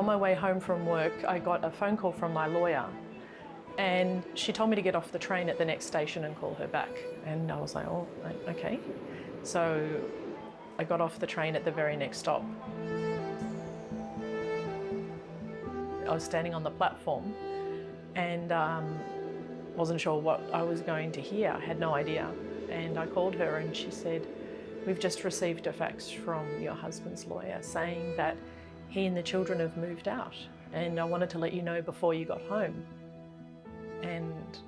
On my way home from work, I got a phone call from my lawyer, and she told me to get off the train at the next station and call her back. And I was like, oh, okay. So I got off the train at the very next stop. I was standing on the platform and wasn't sure what I was going to hear. I had no idea. And I called her and she said, we've just received a fax from your husband's lawyer saying that he and the children have moved out, and I wanted to let you know before you got home. And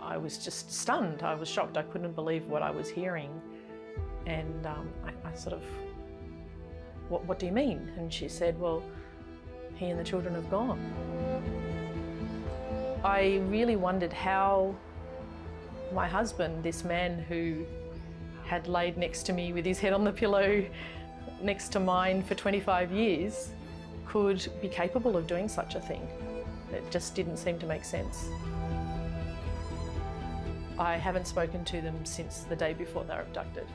I was just stunned. I was shocked. I couldn't believe what I was hearing. And I sort of, what do you mean? And she said, well, he and the children have gone. I really wondered how my husband, this man who had laid next to me with his head on the pillow next to mine for 25 years, could be capable of doing such a thing. It just didn't seem to make sense. I haven't spoken to them since the day before they were abducted.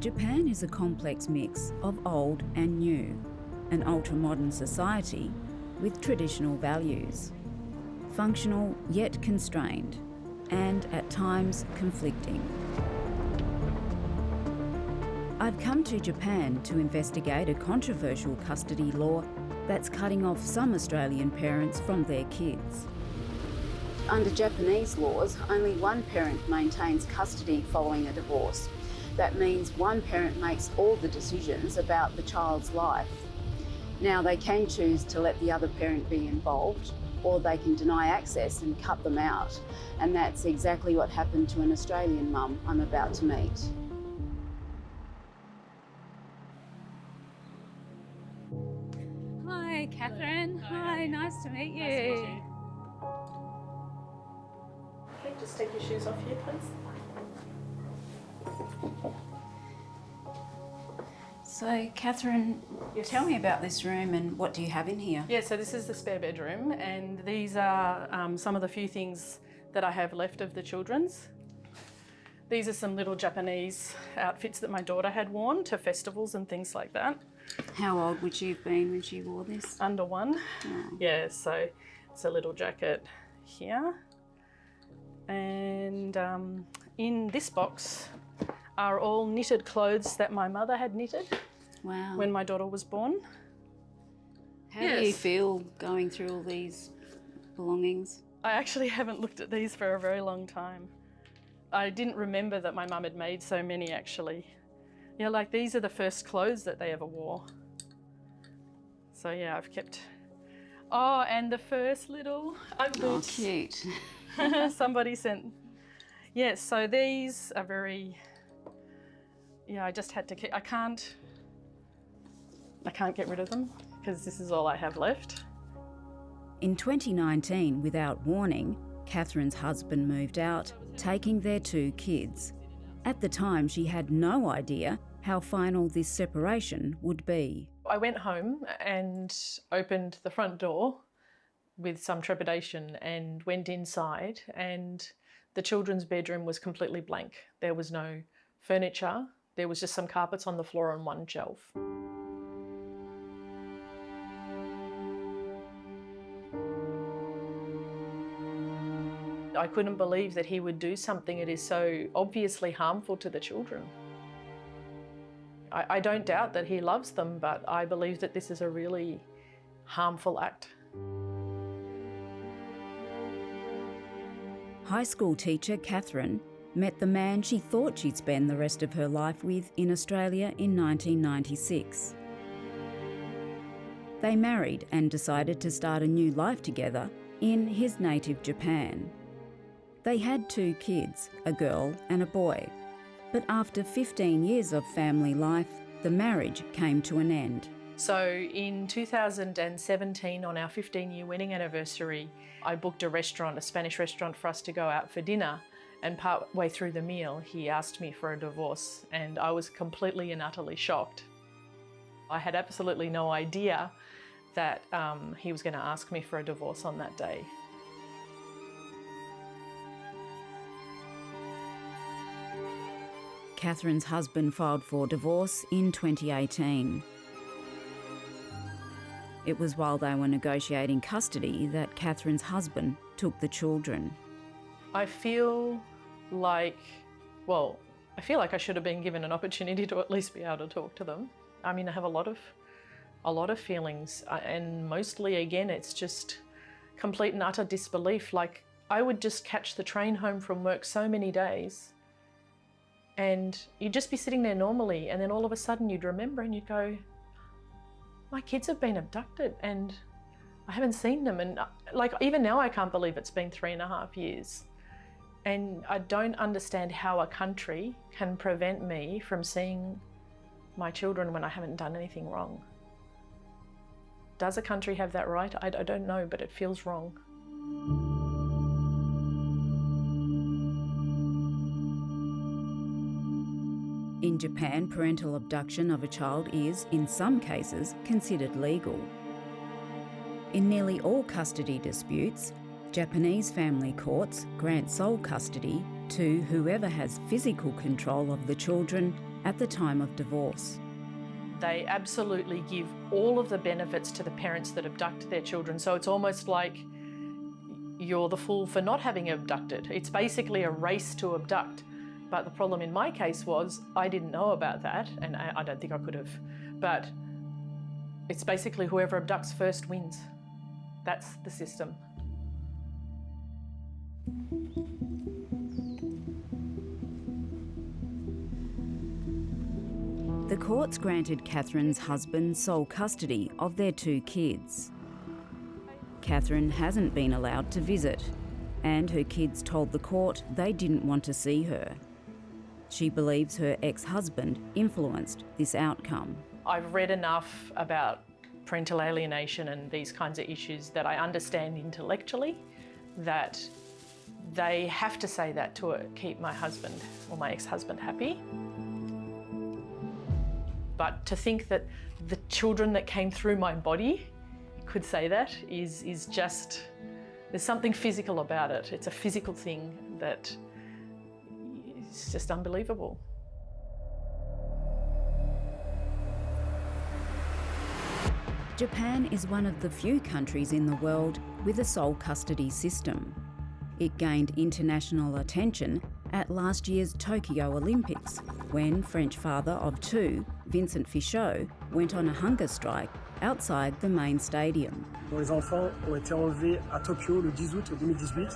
Japan is a complex mix of old and new, an ultra-modern society with traditional values, functional yet constrained, and at times conflicting. I've come to Japan to investigate a controversial custody law that's cutting off some Australian parents from their kids. Under Japanese laws, only one parent maintains custody following a divorce. That means one parent makes all the decisions about the child's life. Now, they can choose to let the other parent be involved, or they can deny access and cut them out. And that's exactly what happened to an Australian mum I'm about to meet. Hi, Catherine. Hi, nice to meet you. Okay, just take your shoes off here, please. So, Catherine, tell me about this room and what do you have in here? Yeah, so this is the spare bedroom, and these are some of the few things that I have left of the children's. These are some little Japanese outfits that my daughter had worn to festivals and things like that. How old would she have been when she wore this? Under one. Oh. Yeah, so it's a little jacket here. And in this box are all knitted clothes that my mother had knitted. Wow. When my daughter was born. How do you feel going through all these belongings? I actually haven't looked at these for a very long time. I didn't remember that my mum had made so many, actually. Yeah, like these are the first clothes that they ever wore. So yeah, I've kept... Oh, and the first little Ugg boots. Oh, cute. Somebody sent... Yes, so these are very... Yeah, I just had to keep... I can't get rid of them because this is all I have left. In 2019, without warning, Catherine's husband moved out, taking their 2 kids. At the time, she had no idea how final this separation would be. I went home and opened the front door with some trepidation and went inside, and the children's bedroom was completely blank. There was no furniture. There was just some carpets on the floor and one shelf. I couldn't believe that he would do something that is so obviously harmful to the children. I don't doubt that he loves them, but I believe that this is a really harmful act. High school teacher Catherine met the man she thought she'd spend the rest of her life with in Australia in 1996. They married and decided to start a new life together in his native Japan. They had 2 kids, a girl and a boy. But after 15 years of family life, the marriage came to an end. So in 2017, on our 15-year wedding anniversary, I booked a restaurant, a Spanish restaurant, for us to go out for dinner. And part way through the meal, he asked me for a divorce, and I was completely and utterly shocked. I had absolutely no idea that he was going to ask me for a divorce on that day. Catherine's husband filed for divorce in 2018. It was while they were negotiating custody that Catherine's husband took the children. I feel like I should have been given an opportunity to at least be able to talk to them. I mean, I have a lot of feelings, and mostly, again, it's just complete and utter disbelief. Like, I would just catch the train home from work so many days, and you'd just be sitting there normally, and then all of a sudden you'd remember and you'd go, my kids have been abducted and I haven't seen them. And like, even now I can't believe it's been 3.5 years. And I don't understand how a country can prevent me from seeing my children when I haven't done anything wrong. Does a country have that right? I don't know, but it feels wrong. In Japan, parental abduction of a child is, in some cases, considered legal. In nearly all custody disputes, Japanese family courts grant sole custody to whoever has physical control of the children at the time of divorce. They absolutely give all of the benefits to the parents that abduct their children. So it's almost like you're the fool for not having abducted. It's basically a race to abduct. But the problem in my case was I didn't know about that, and I don't think I could have. But it's basically whoever abducts first wins. That's the system. The courts granted Catherine's husband sole custody of their 2 kids. Catherine hasn't been allowed to visit, and her kids told the court they didn't want to see her. She believes her ex-husband influenced this outcome. I've read enough about parental alienation and these kinds of issues that I understand intellectually that they have to say that to keep my husband or my ex-husband happy. But to think that the children that came through my body could say that is just, there's something physical about it. It's a physical thing that is just unbelievable. Japan is one of the few countries in the world with a sole custody system. It gained international attention at last year's Tokyo Olympics, when French father of 2, Vincent Fichot, went on a hunger strike outside the main stadium. Les enfants ont été enlevés à Tokyo le 10 août 2018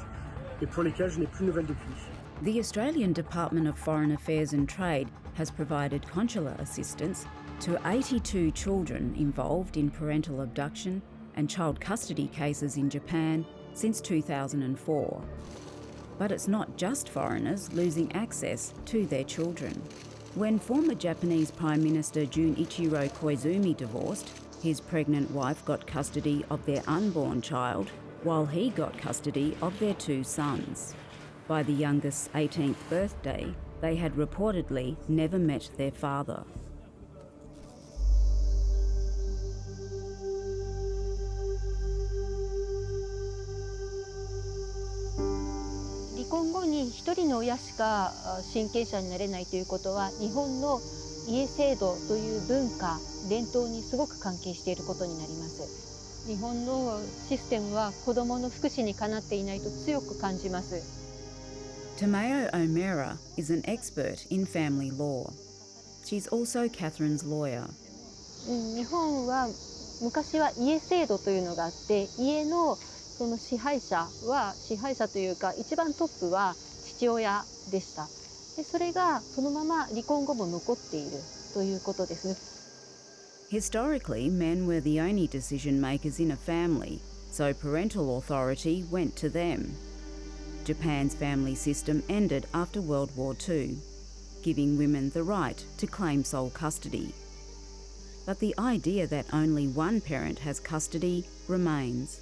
et pour lesquels je n'ai plus de nouvelles depuis. The Australian Department of Foreign Affairs and Trade has provided consular assistance to 82 children involved in parental abduction and child custody cases in Japan since 2004. But it's not just foreigners losing access to their children. When former Japanese Prime Minister Junichiro Koizumi divorced, his pregnant wife got custody of their unborn child, while he got custody of their 2 sons. By the youngest's 18th birthday, they had reportedly never met their father.離婚後に1人の親しか親権者になれないということは、日本の家制度という文化、伝統にすごく関係していることになります。日本のシステムは子どもの福祉にかなっていないと強く感じます。Tameo O'Meara is an expert in family law. She's also Catherine's lawyer. 日本は昔は家制度というのがあって、家のその支配者というか一番トップは父親でした。で、それがそのまま離婚後も残っているということですね。Historically, men were the only decision makers in a family, so parental authority went to them. Japan's family system ended after World War II, giving women the right to claim sole custody. But the idea that only one parent has custody remains.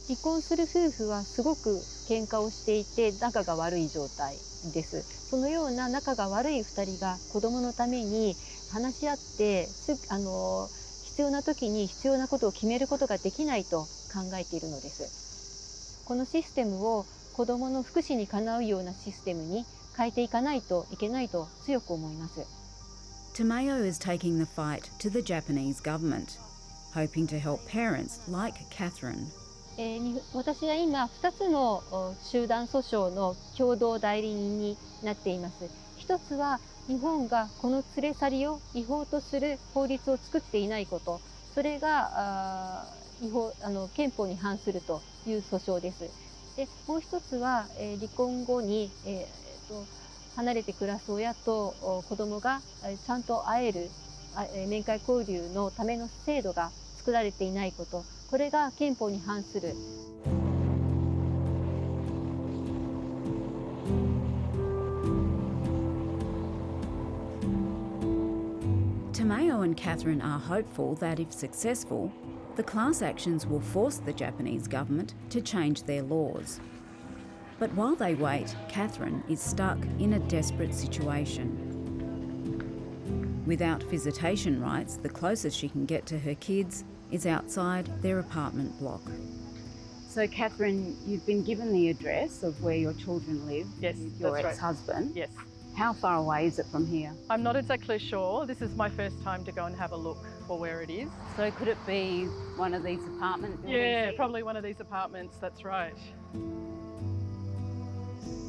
離婚する夫婦はすごく喧嘩をしていて仲が悪い状態です。そのような仲が悪い2人が子どものために話し合って必要な時に必要なことを決めることができないと考えているのです。このシステムを子どもの福祉にかなうようなシステムに変えていかないといけないと強く思います。Tomeo is taking the fight to the Japanese government, hoping to help parents like Catherine. 私は今2つの集団訴訟の共同代理人になっています。一つは日本がこの連れ去りを違法とする法律を作っていないこと、それが憲法に反するという訴訟です。でもう一つは、離婚後に、離れて暮らす親と子どもがちゃんと会える面会交流のための制度が作られていないこと、これが憲法に反する。Tomeo and Catherine are hopeful that if successful, the class actions will force the Japanese government to change their laws. But while they wait, Catherine is stuck in a desperate situation. Without visitation rights, the closest she can get to her kids is outside their apartment block. So, Catherine, you've been given the address of where your children live Yes, with your that's right. ex-husband. Yes. How far away is it from here? I'm not exactly sure. This is my first time to go and have a look for where it is. So could it be one of these apartment buildings? Yeah, here? probably one of these apartments, that's right.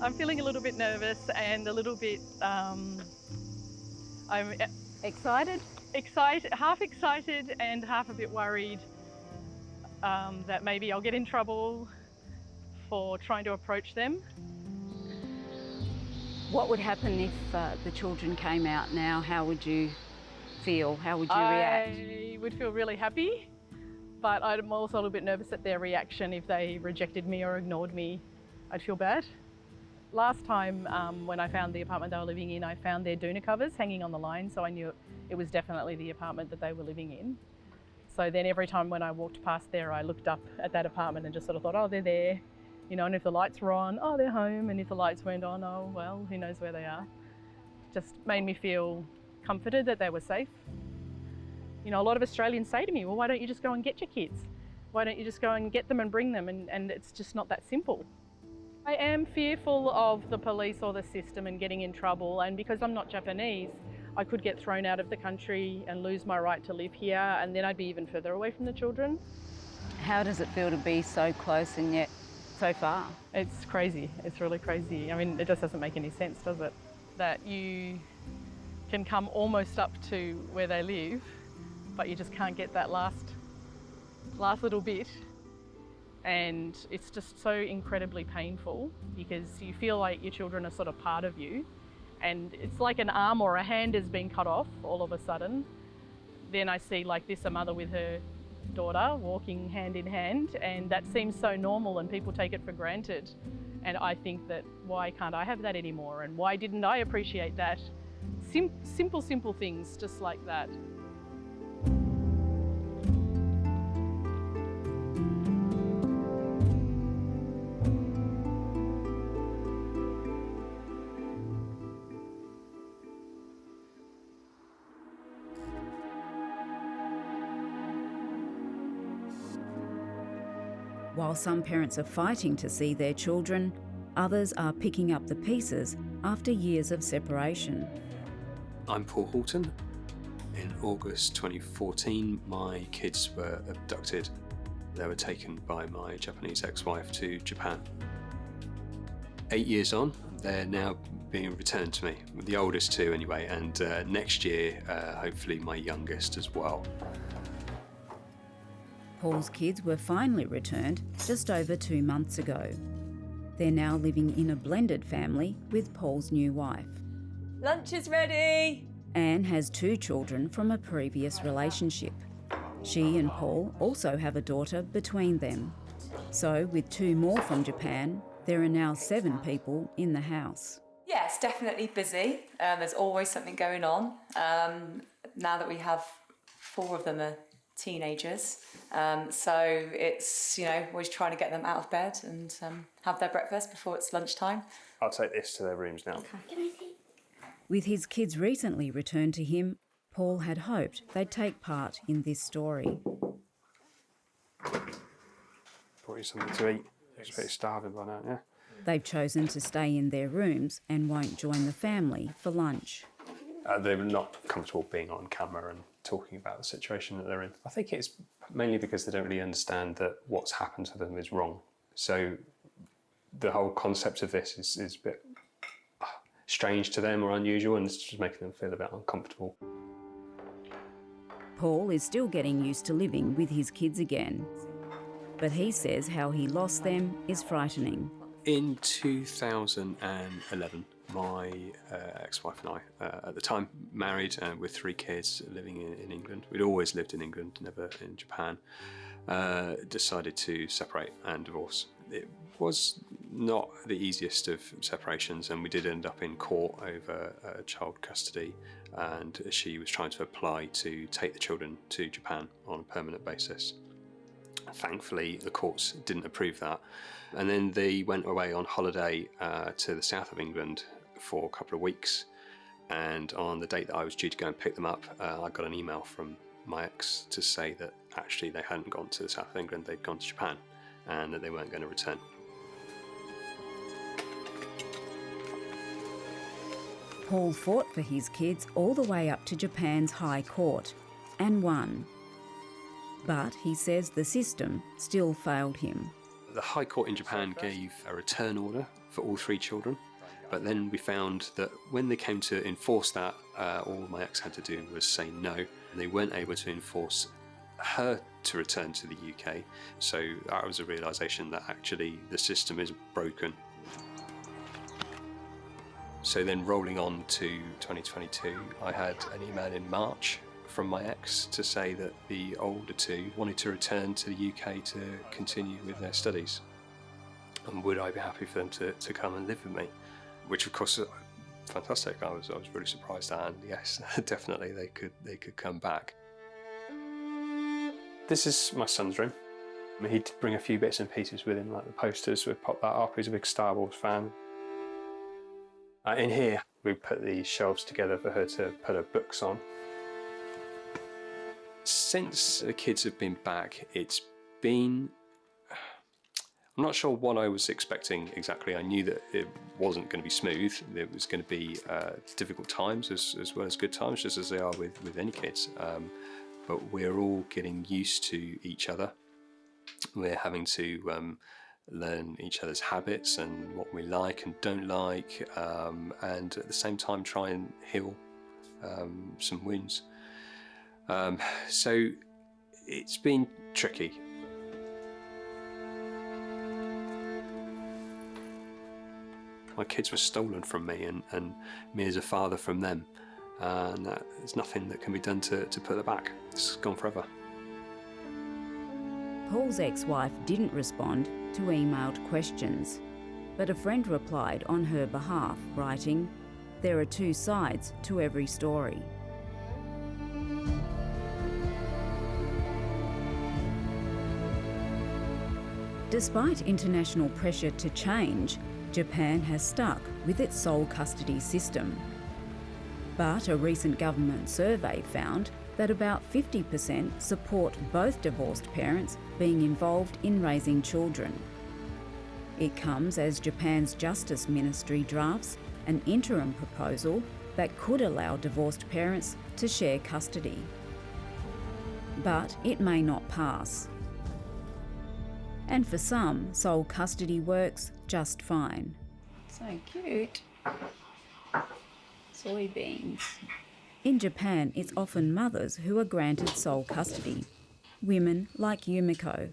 I'm feeling a little bit nervous and a little bit, I'm Excited? half excited and half a bit worried that maybe I'll get in trouble for trying to approach them. What would happen if the children came out now? How would you feel? How would you react? I would feel really happy, but I'm also a little bit nervous at their reaction. If they rejected me or ignored me, I'd feel bad. Last time when I found the apartment they were living in, I found their doona covers hanging on the line, so I knew it was definitely the apartment that they were living in. So then every time when I walked past there, I looked up at that apartment and just sort of thought, oh, they're there. You know, and if the lights were on, oh, they're home. And if the lights weren't on, oh, well, who knows where they are. Just made me feel comforted that they were safe. You know, a lot of Australians say to me, well, why don't you just go and get your kids? Why don't you just go and get them and bring them? And it's just not that simple. I am fearful of the police or the system and getting in trouble. And because I'm not Japanese, I could get thrown out of the country and lose my right to live here. And then I'd be even further away from the children. How does it feel to be so close and yet so far? It's crazy. It's really crazy. I mean, it just doesn't make any sense, does it? That you can come almost up to where they live, but you just can't get that last little bit. And it's just so incredibly painful because you feel like your children are sort of part of you. And it's like an arm or a hand has been cut off all of a sudden. Then I see like this, a mother with her daughter walking hand in hand, and that seems so normal and people take it for granted. And I think that why can't I have that anymore? And why didn't I appreciate that? Simple things just like that. While some parents are fighting to see their children, others are picking up the pieces after years of separation. I'm Paul Horton. In August 2014, my kids were abducted. They were taken by my Japanese ex-wife to Japan. 8 years on, they're now being returned to me, the oldest two anyway, and next year, hopefully my youngest as well. Paul's kids were finally returned just over 2 months ago. They're now living in a blended family with Paul's new wife. Lunch is ready! Anne has 2 children from a previous relationship. She and Paul also have a daughter between them. So with 2 more from Japan, there are now 7 people in the house. Yeah, it's definitely busy. There's always something going on. Now that we have 4 of them are teenagers. So it's, always trying to get them out of bed and have their breakfast before it's lunchtime. I'll take this to their rooms now. With his kids recently returned to him, Paul had hoped they'd take part in this story. Brought you something to eat. You're pretty starving by now, yeah? They've chosen to stay in their rooms and won't join the family for lunch. They were not comfortable being on camera and talking about the situation that they're in. I think it's mainly because they don't really understand that what's happened to them is wrong. So the whole concept of this is a bit strange to them or unusual, and it's just making them feel a bit uncomfortable. Paul is still getting used to living with his kids again, but he says how he lost them is frightening. In 2011, my ex-wife and I, at the time married and with 3 kids living in England, we'd always lived in England, never in Japan, decided to separate and divorce. It was not the easiest of separations, and we did end up in court over child custody, and she was trying to apply to take the children to Japan on a permanent basis. Thankfully, the courts didn't approve that, and then they went away on holiday to the south of England for a couple of weeks, and on the date that I was due to go and pick them up, I got an email from my ex to say that actually they hadn't gone to the south of England, they'd gone to Japan, and that they weren't going to return. Paul fought for his kids all the way up to Japan's High Court and won. But he says the system still failed him. The High Court in Japan gave a return order for all 3 children, but then we found that when they came to enforce that, all my ex had to do was say no. They weren't able to enforce her to return to the UK, so that was a realisation that actually the system is broken. So then rolling on to 2022, I had an email in March from my ex to say that the older 2 wanted to return to the UK to continue with their studies, and would I be happy for them to come and live with me, which of course fantastic. I was really surprised at, and yes, definitely they could come back. This is my son's room. He'd bring a few bits and pieces with him, like the posters. We'd pop that up. He's a big Star Wars fan. In here, we put these shelves together for her to put her books on. Since the kids have been back, it's been... I'm not sure what I was expecting exactly. I knew that it wasn't going to be smooth. There was going to be difficult times as well as good times, just as they are with any kids. But we're all getting used to each other. We're having to learn each other's habits and what we like and don't like, and at the same time try and heal some wounds. So it's been tricky. My kids were stolen from me, and me as a father from them, and there's nothing that can be done to put it back. It's gone forever. Paul's ex-wife didn't respond to emailed questions, but a friend replied on her behalf, writing, "There are 2 sides to every story." Despite international pressure to change, Japan has stuck with its sole custody system. But a recent government survey found that about 50% support both divorced parents being involved in raising children. It comes as Japan's Justice Ministry drafts an interim proposal that could allow divorced parents to share custody. But it may not pass. And for some, sole custody works just fine. So cute. Soybeans. In Japan, it's often mothers who are granted sole custody. Women like Yumiko.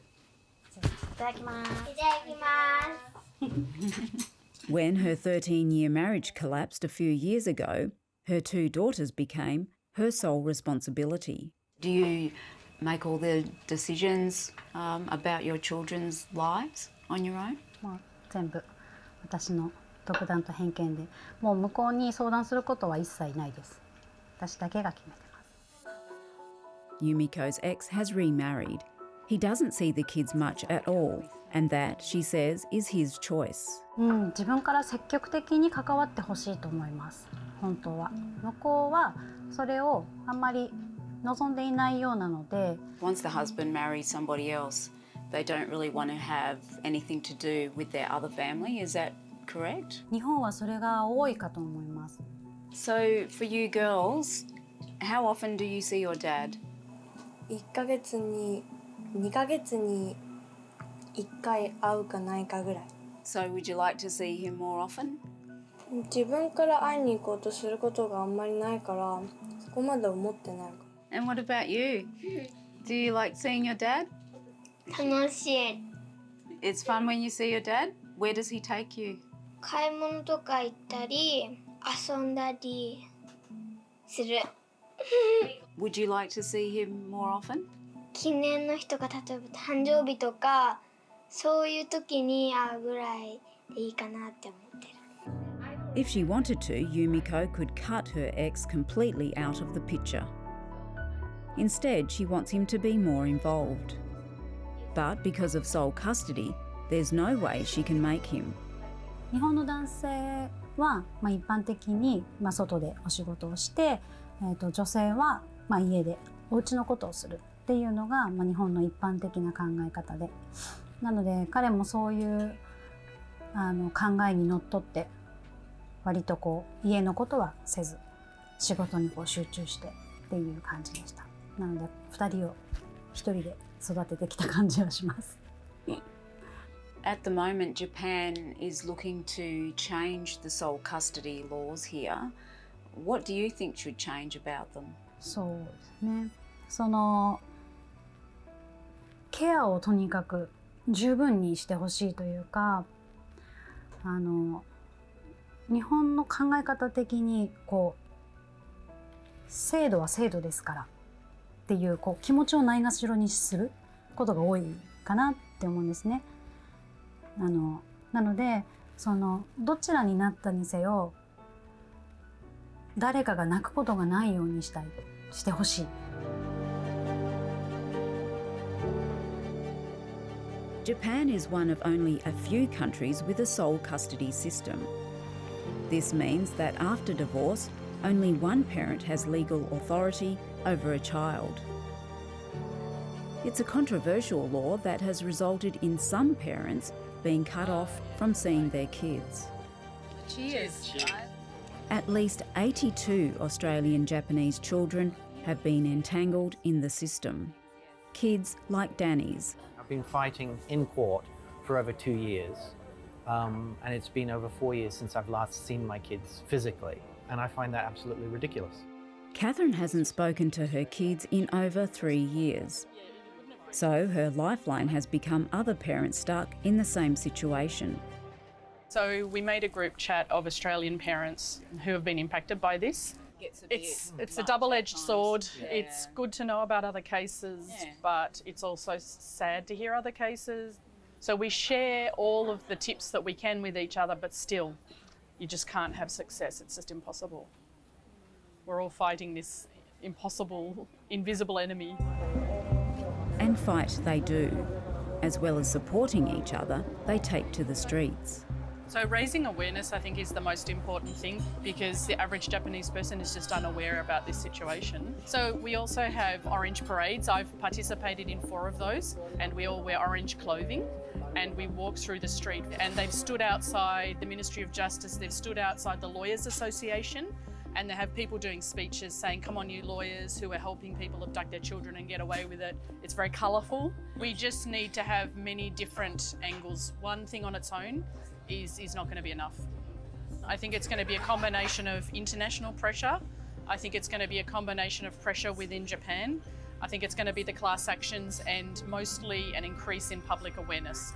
When her 13-year marriage collapsed a few years ago, her 2 daughters became her sole responsibility. Do you make all the decisions about your children's lives on your own? 全部私の独断と偏見で、もう向こうに相談することは一切ないです。私だけが決めてます。 Yumiko's ex has remarried. He doesn't see the kids much at all, and that, she says, is his choice. 自分から積極的に関わってほしいと思います。本当は。向こうはそれをあんまり望んでいないようなので Once the husband marries somebody else, they don't really want to have anything to do with their other family. Is that correct? 日本はそれが多いかと思います。 So for you girls, how often do you see your dad? 1ヶ月に2ヶ月に1回会うかないかぐらい。 So would you like to see him more often? 自分から会いに行こうとすることがあんまりないからそこまで思ってないか。 And what about you? Do you like seeing your dad? 楽しい。 It's fun when you see your dad? Where does he take you? 買い物とか行ったり遊んだりする。Would you like to see him more often? 記念の日とか例えば誕生日とかそういう時に会うぐらいでいいかなって思ってる。 If she wanted to, Yumiko could cut her ex completely out of the picture. Instead, she wants him to be more involved. But because of sole custody, there's no way she can make him. 日本の男性は、一般的に、外でお仕事をして、女性は、家でお家のことをするっていうのが、日本の一般的な考え方で、なので彼もそういう考えにのっとって割と家のことはせず仕事に集中してっていう感じでした。なので2人を1人で育ててきた感じはします。At the moment, Japan is looking to change the sole custody laws here. What do you think should change about them? そうですね。ケアをとにかく十分にしてほしいというか、日本の考え方的に制度は制度ですからっていう気持ちをないがしろにすることが多いかなって思うんですね。なのでどちらになったにせよ誰かが泣くことがないようにしてほしい。Japan is one of only a few countries with a sole custody system. This means that after divorce, only one parent has legal authority over a child. It's a controversial law that has resulted in some parents being cut off from seeing their kids. Cheers. At least 82 Australian Japanese children have been entangled in the system. Kids like Danny's. I've been fighting in court for over 2 years, and it's been over 4 years since I've last seen my kids physically, and I find that absolutely ridiculous. Catherine hasn't spoken to her kids in over 3 years. So her lifeline has become other parents stuck in the same situation. So we made a group chat of Australian parents who have been impacted by this. It's a double-edged sword. Yeah. It's good to know about other cases, but it's also sad to hear other cases. So we share all of the tips that we can with each other, but still, you just can't have success. It's just impossible. We're all fighting this impossible, invisible enemy. And fight they do. As well as supporting each other, they take to the streets. So raising awareness, I think, is the most important thing because the average Japanese person is just unaware about this situation. So we also have orange parades. I've participated in 4 of those, and we all wear orange clothing and we walk through the street, and they've stood outside the Ministry of Justice, they've stood outside the Lawyers Association, and they have people doing speeches saying, come on you lawyers who are helping people abduct their children and get away with it. It's very colourful. We just need to have many different angles. One thing on its own is not going to be enough. I think it's going to be a combination of international pressure. I think it's going to be a combination of pressure within Japan. I think it's going to be the class actions and mostly an increase in public awareness.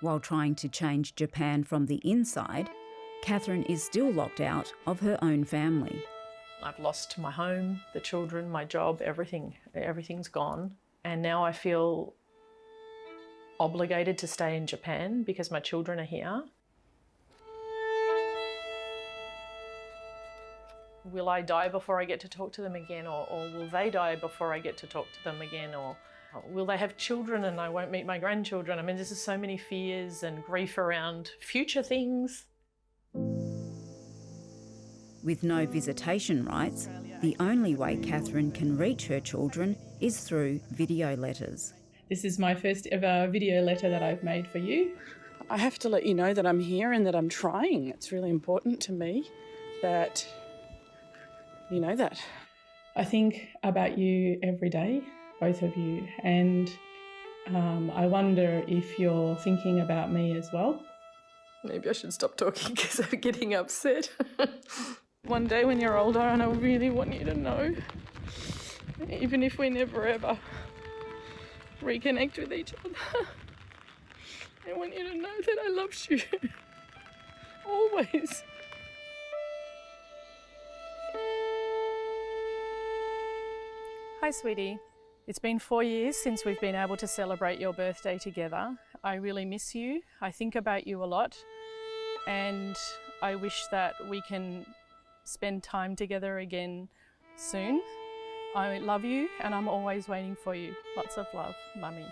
While trying to change Japan from the inside, Catherine is still locked out of her own family. I've lost my home, the children, my job, everything. Everything's gone. And now I feel obligated to stay in Japan because my children are here. will I die before I get to talk to them again, or will they die before I get to talk to them again, or will they have children and I won't meet my grandchildren? I mean, there's just so many fears and grief around future things. With no visitation rights, the only way Catherine can reach her children is through video letters. This is my first ever video letter that I've made for you. I have to let you know that I'm here and that I'm trying. It's really important to me that you know that. I think about you every day, both of you, and I wonder if you're thinking about me as well. Maybe I should stop talking because I'm getting upset. One day when you're older, and I really want you to know, even if we never ever reconnect with each other, I want you to know that I love you. Always. Hi, sweetie. It's been 4 years since we've been able to celebrate your birthday together. I really miss you. I think about you a lot, and I wish that we can spend time together again soon. I love you, and I'm always waiting for you. Lots of love, Mummy.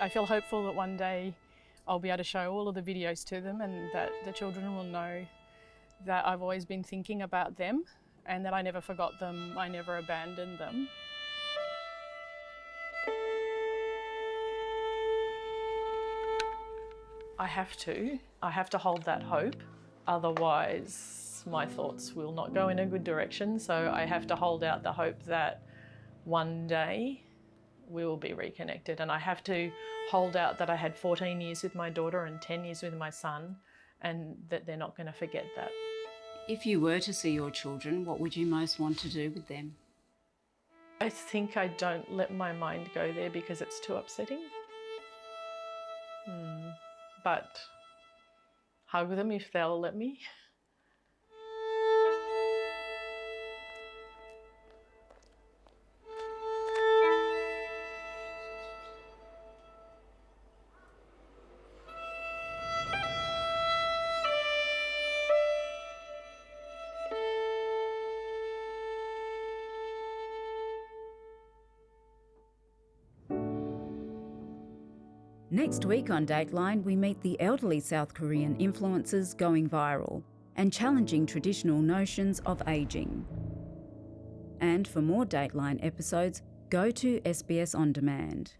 I feel hopeful that one day I'll be able to show all of the videos to them, and that the children will know that I've always been thinking about them and that I never forgot them, I never abandoned them. I have to hold that hope, otherwise my thoughts will not go in a good direction. So I have to hold out the hope that one day we will be reconnected, and I have to hold out that I had 14 years with my daughter and 10 years with my son, and that they're not going to forget that. If you were to see your children, what would you most want to do with them? I think I don't let my mind go there because it's too upsetting. But hug them if they'll let me. Next week on Dateline, we meet the elderly South Korean influencers going viral and challenging traditional notions of ageing. And for more Dateline episodes, go to SBS On Demand.